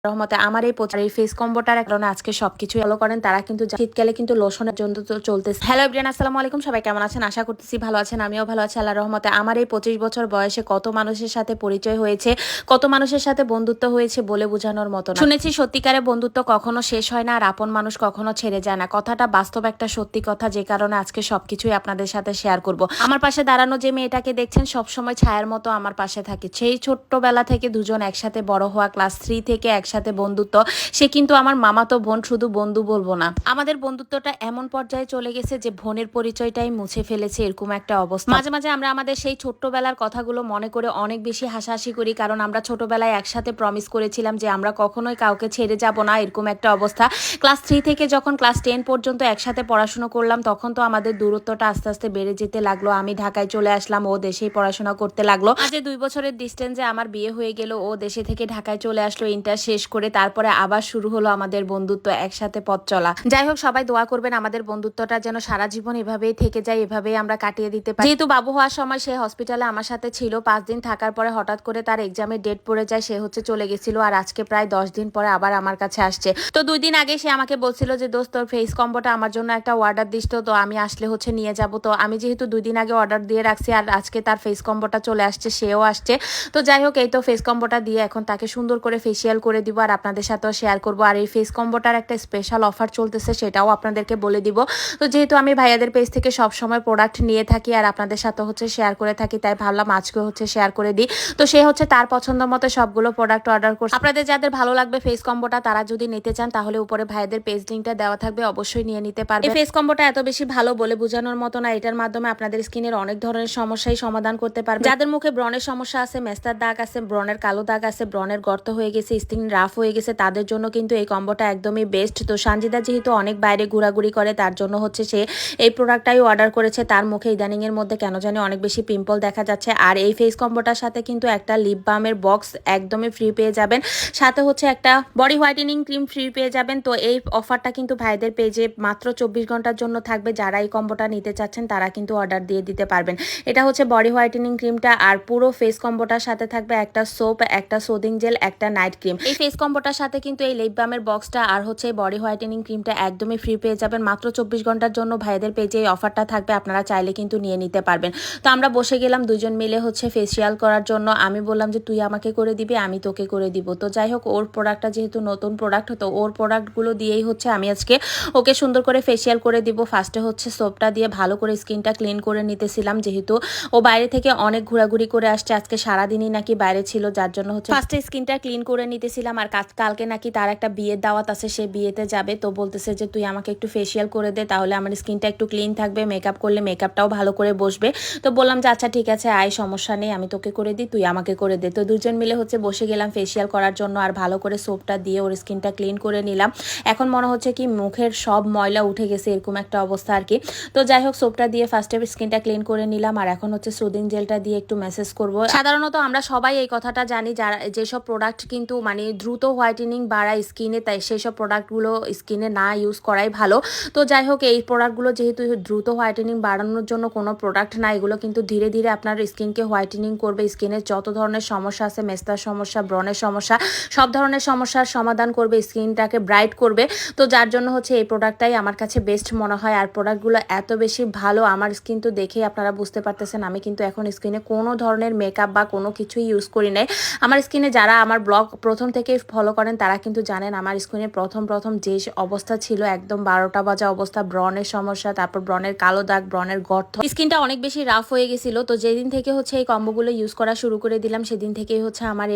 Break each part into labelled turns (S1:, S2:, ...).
S1: রহমতে আমার এই ফেস কম্বোটার কারণে আজকে সবকিছু ফলো করেন তারা কিন্তু শীতকালে কিন্তু লোশনের জন্য তো চলতেছে। হ্যালো এভরিওয়ান, আসসালামু আলাইকুম। সবাই কেমন আছেন? আশা করতেছি ভালো আছেন, আমিও ভালো আছি আল্লাহর রহমতে। আমার এই 25 বছর বয়সে কত মানুষের সাথে পরিচয় হয়েছে, কত মানুষের সাথে বন্ধুত্ব হয়েছে বলে বোঝানোর মতো না। শুনেছি সত্যিকারের বন্ধুত্ব কখনো শেষ হয় না, আর আপন মানুষ কখনো ছেড়ে যায় না। কথাটা বাস্তব একটা সত্যি কথা, যে কারণে আজকে সবকিছুই আপনাদের সাথে শেয়ার করব। আমার পাশে দাঁড়ানো যে মেয়েটাকে দেখছেন সবসময় ছায়ার মতো আমার পাশে থাকে। সেই ছোট্টবেলা থেকে দুজন একসাথে বড় হওয়া, ক্লাস 3 থেকে একসাথে বন্ধুত্ব। সে কিন্তু আমার মামাতো বোন, শুধু বন্ধু বলবো না। আমাদের বন্ধুত্বটা এমন পর্যায়ে চলে গেছে যে বোনের পরিচয়টাই মুছে ফেলেছে, এরকম একটা অবস্থা। মাঝে মাঝে আমরা আমাদের সেই ছোট্টবেলার কথাগুলো মনে করে অনেক বেশি হাসাহাসি করি, কারণ আমরা ছোটবেলায় একসাথে প্রমিস করেছিলাম যে আমরা কখনোই কাউকে ছেড়ে যাব না, এরকম একটা অবস্থা। ক্লাস 3 থেকে যখন ক্লাস 10 পর্যন্ত একসাথে পড়াশোনা করলাম, তখন তো আমাদের দূরত্বটা আস্তে আস্তে বেড়ে যেতে লাগলো। আমি ঢাকায় চলে আসলাম, ও দেশেই পড়াশোনা করতে লাগলো। আজ 2 বছরের ডিস্টেন্সে আমার বিয়ে হয়ে গেল, ও দেশে থেকে ঢাকায় চলে আসলো ইন্টার শেষ করে। তারপরে আবার শুরু হলো আমাদের বন্ধুত্ব, একসাথে পথ চলা। যাই হোক, সবাই দোয়া করবেন আমাদের বন্ধুত্বটা যেন সারা জীবন এভাবেই থেকে যায়, এভাবেই আমরা কাটিয়ে দিতে পারি। যেহেতু বাবু হওয়ার সময় সে হসপিটালে আমার সাথে ছিল, 5 দিন থাকার পরে হঠাৎ করে তার এক্সামের ডেট পড়ে যায়, সে চলে গেছিল। আর আজকে প্রায় 10 দিন পরে আবার আমার কাছে আসছে। তো 2 দিন আগে সে আমাকে বলছিল যে দোস্ত, তোর ফেস কম্বোটা আমার জন্য একটা অর্ডার দিস, তো আমি আসলে নিয়ে যাব। তো আমি যেহেতু 2 দিন আগে অর্ডার দিয়ে রাখছি, আর আজকে তার ফেস কম্বোটা চলে আসছে, সেও আসছে। তো যাই হোক, এই তো ফেস কম্বোটা দিয়ে এখন তাকে সুন্দর করে ফেসিয়াল করে দিব, আর আপনাদের সাথেও শেয়ার করব। আর এই ফেস কম্বোটার একটা স্পেশাল অফার চলতেছে, সেটাও আপনাদেরকে বলে দিব। তো যেহেতু আমি ভাইয়াদের পেজ থেকে সব সময় প্রোডাক্ট নিয়ে থাকি আর আপনাদের সাথে শেয়ার করে থাকি, তাই ভাবলাম আজকে শেয়ার করে দিই। তো সে তার পছন্দ মতো সবগুলো প্রোডাক্ট অর্ডার করছে। আপনাদের যাদের ভালো লাগবে ফেস কম্বোটা, তারা যদি নিতে চান তাহলে উপরে ভাইয়াদের পেজ লিংকটা দেওয়া থাকবে, অবশ্যই নিয়ে নিতে পারবে। এই ফেস কম্বোটা এত বেশি ভালো বলে বোঝানোর মতো না। এটার মাধ্যমে আপনাদের স্কিনের অনেক ধরনের সমস্যাই সমাধান করতে পারবে। যাদের মুখে ব্রণের সমস্যা আছে, মেস্তার দাগ আছে, ব্রণের কালো দাগ আছে, ব্রণের গর্ত হয়ে গেছে, স্কিন রাফ হয়ে গেছে, তাদের জন্য কিন্তু এই কম্বোটা একদমই বেস্ট। তো সানজিদা যেহেতু অনেক বাইরে ঘোরাঘুরি করে, তার জন্য সে এই প্রোডাক্টটাই অর্ডার করেছে। তার মুখে ইদানিং এর মধ্যে কেন জানি অনেক বেশি পিম্পল দেখা যাচ্ছে। আর এই ফেস কম্বোটার সাথে কিন্তু একটা লিপ বামের বক্স একদমই ফ্রি পেয়ে যাবেন, সাথে একটা বডি হোয়াইটেনিং ক্রিম ফ্রি পেয়ে যাবেন। তো এই অফারটা কিন্তু ভাইদের পেজে মাত্র 24 ঘন্টার জন্য থাকবে। যারা এই কম্বোটা নিতে চাচ্ছেন তারা কিন্তু অর্ডার দিয়ে দিতে পারবেন। এটা বডি হোয়াইটেনিং ক্রিমটা, আর পুরো ফেস কম্বোটার সাথে থাকবে একটা সোপ, একটা সোদিং জেল, একটা নাইট ক্রিম। এই ফেস কম্বোটার সাথে কিন্তু এই লিপ বামের বক্সটা আর বডি হোয়াইটেনিং ক্রিমটা একদমই ফ্রি পেয়ে যাবেন। মাত্র 24 ঘন্টার জন্য ভাইদের পেজে এই অফারটা থাকবে, আপনারা চাইলে কিন্তু নিয়ে নিতে পারবেন। তো আমরা বসে গেলাম দুজন মিলে ফেসিয়াল করার জন্য। আমি বললাম যে তুই আমাকে করে দিবি, আমি তোকে করে দিব। তো যাই হোক, ওর প্রোডাক্টটা যেহেতু নতুন প্রোডাক্ট, তো ওর প্রোডাক্টগুলো দিয়েই আমি আজকে ওকে সুন্দর করে ফেসিয়াল করে দিব। ফার্স্টে সোপটা দিয়ে ভালো করে স্কিনটা ক্লিন করে নিতেছিলাম, যেহেতু ও বাইরে থেকে অনেক ঘোরাঘুরি করে আসছে। আজকে সারাদিনই নাকি বাইরে ছিল, যার জন্য ফার্স্টে স্কিনটা ক্লিন করে নিতেছিলাম। আর কালকে নাকি তার একটা বিয়ের দাওয়াত আছে, সে বিয়েতে যাবে। তো বলতেছে যে তুই আমাকে একটু ফেসিয়াল করে দে, তাহলে আমার স্কিনটা একটু ক্লিন থাকবে, মেকআপ করলে মেকআপটাও ভালো করে বসবে। তো বললাম যে আচ্ছা ঠিক আছে, আয়, সমস্যা নেই, আমি তোকে করে দিই, তুই আমাকে করে দে। তো দুজন মিলে বসে গেলাম ফেসিয়াল করার জন্য, আর ভালো করে সোপটা দিয়ে ওর স্কিনটা ক্লিন করে নিলাম। এখন মনে হচ্ছে কি মুখের সব ময়লা উঠে গেছে, এরকম একটা অবস্থা আর কি। তো যাই হোক, সোপটা দিয়ে ফার্স্টে স্কিনটা ক্লিন করে নিলাম, আর এখন সুদিং জেলটা দিয়ে একটু ম্যাসেজ করব। সাধারণত আমরা সবাই এই কথাটা জানি, যারা যেসব প্রোডাক্ট কিন্তু দ্রুত হোয়াইটেনিং বাড়ায় স্কিনে, তাই সেই সব প্রোডাক্টগুলো স্কিনে না ইউজ করাই ভালো। তো যাই হোক, এই প্রোডাক্টগুলো যেহেতু দ্রুত হোয়াইটেনিং বাড়ানোর জন্য কোনো প্রোডাক্ট না, এগুলো কিন্তু ধীরে ধীরে আপনার স্কিনকে হোয়াইটেনিং করবে। স্কিনের যত ধরনের সমস্যা আছে, মেস্তার সমস্যা, ব্রণের সমস্যা, সব ধরনের সমস্যার সমাধান করবে, স্কিনটাকে ব্রাইট করবে। তো যার জন্য এই প্রোডাক্টটাই আমার কাছে বেস্ট মনে হয়। আর প্রোডাক্টগুলো এত বেশি ভালো, আমার স্কিন তো দেখেই আপনারা বুঝতে পারতেছেন। আমি কিন্তু এখন স্কিনে কোনো ধরনের মেকআপ বা কোনো কিছুই ইউজ করি নাই। আমার স্কিনে যারা আমার ব্লগ প্রথম থেকে ফলো করেন তারা কিন্তু জানেন আমার স্কিনে প্রথম যে অবস্থা ছিল, একদম 12টা বাজা অবস্থা, ব্রণের সমস্যা, তারপর ব্রণের কালো দাগ, ব্রণের গর্ত, স্কিনটা অনেক বেশি রাফ হয়ে গেছিল। তো যেদিন থেকে এই কম্বোগুলো ইউজ করা শুরু করে দিলাম, সেদিন থেকেই আমার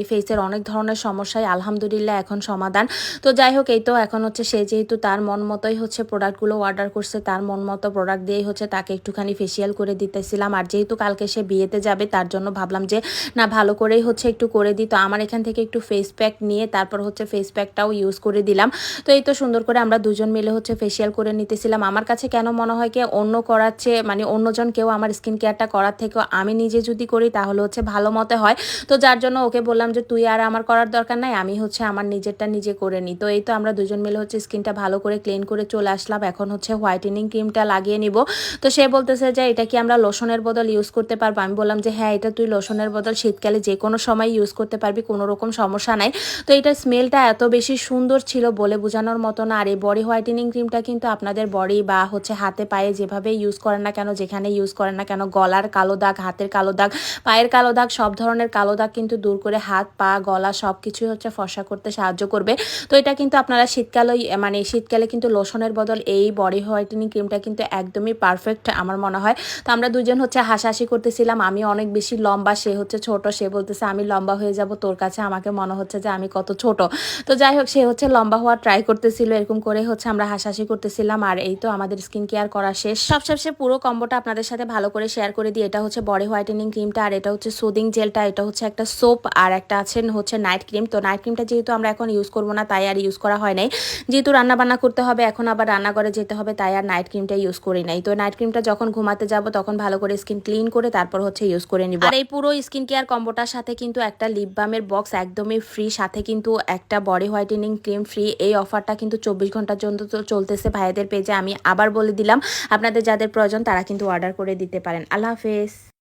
S1: এই ফেসের অনেক ধরনের সমস্যায় আলহামদুলিল্লাহ এখন সমাধান। তো যাই হোক, এই তো এখন সে যেহেতু তার মন মতোই প্রোডাক্টগুলো অর্ডার করছে, তার মন মতো প্রোডাক্ট দিয়েই তাকে একটুখানি ফেসিয়াল করে দিতেছিলাম। আর যেহেতু কালকে সে বিয়েতে যাবে, তার জন্য ভাবলাম যে না, ভালো করেই একটু করে দিই। তো আমার এখান থেকে একটু ফেস প্যাক নিয়ে তারপর ফেস প্যাকটাও ইউজ করে দিলাম। তো এই তো সুন্দর করে আমরা দুজন মিলে ফেসিয়াল করে নিতেছিলাম। আমার কাছে কেন মনে হয় কি অন্য করাচ্ছে, অন্যজন কেউ আমার স্কিন কেয়ারটা করার থেকে আমি নিজে যদি করি তাহলে ভালো মতে হয়। তো যার জন্য ওকে বললাম যে তুই আর আমার করার দরকার নাই, আমি আমার নিজেরটা নিজে করে নিই। তো এই তো আমরা দুজন মিলে স্কিনটা ভালো করে ক্লিন করে চলে আসলাম। এখন হোয়াইটেনিং ক্রিমটা লাগিয়ে নিব। তো সে বলতেছে যে এটা কি আমরা লোশনের বদল ইউজ করতে পারবো? আমি বললাম যে হ্যাঁ, এটা তুই লোশনের বদল শীতকালে যে কোনো সময় ইউজ করতে পারবি, কোনো রকম সমস্যা নাই। তো এটার স্মেলটা এত বেশি সুন্দর ছিল বলে বোঝানোর মতো না। আর এই বডি হোয়াইটেনিং ক্রিমটা কিন্তু আপনাদের বডি বা হাতে পায়ে যেভাবে ইউজ করেন না কেন, যেখানে ইউজ করেন না কেন, গলার কালো দাগ, হাতের কালো দাগ, পায়ের কালো দাগ, সব ধরনের কালো দাগ কিন্তু দূর করে হাত, পা, গলা সব কিছুই ফর্সা করতে সাহায্য করবে। তো এটা কিন্তু আপনারা শীতকালে কিন্তু লোশনের বদল এই বডি হোয়াইটেনিং ক্রিমটা কিন্তু একদমই পারফেক্ট আমার মনে হয়। তো আমরা দুজন হাসাহাসি করতেছিলাম। আমি অনেক বেশি লম্বা, সে ছোট। সে বলতেছে আমি লম্বা হয়ে যাব তোর কাছে, আমাকে মনে হচ্ছে যে আমি কত ছোট। তো যাই হোক, সে লম্বা হওয়ার ট্রাই করতেছিল। এরকম করে আমরা হাসাহাসি করতেছিলাম। আর এই তো আমাদের স্কিন কেয়ার করা শেষ। সবশেষে পুরো কম্বোটা আপনাদের সাথে ভালো করে শেয়ার করে দিই। এটা বডি হোয়াইটেনিং ক্রিমটা, আর এটা সুদিং জেলটা, এটা একটা সোপ, আর একটা নাইট ক্রিম। তো নাইট ক্রিমটা যেহেতু আমরা এখন ইউজ করবো না, তাই আর ইউজ করা হয় নাই। যেহেতু রান্না বান্না করতে হবে, এখন আবার রান্নাঘরে যেতে হবে, তাই আর নাইট ক্রিমটা ইউজ করি নাই। তো নাইট ক্রিমটা যখন ঘুমাতে যাব তখন ভালো করে স্কিন ক্লিন করে তারপর ইউজ করে নিব। আর এই পুরো স্কিন কেয়ার কম্বোটার সাথে কিন্তু একটা লিপ বামের বক্স একদমই ফ্রি, সাথে কিন্তু একটা বডি হোয়াইটেনিং ক্রিম ফ্রি। এই অফারটা কিন্তু 24 ঘন্টার জন্য চলতেছে ভাইয়াদের পেজে। আমি আবার বলে দিলাম, আপনাদের যাদের প্রয়োজন তারা কিন্তু অর্ডার করে দিতে পারেন। আল্লাহ হাফেজ।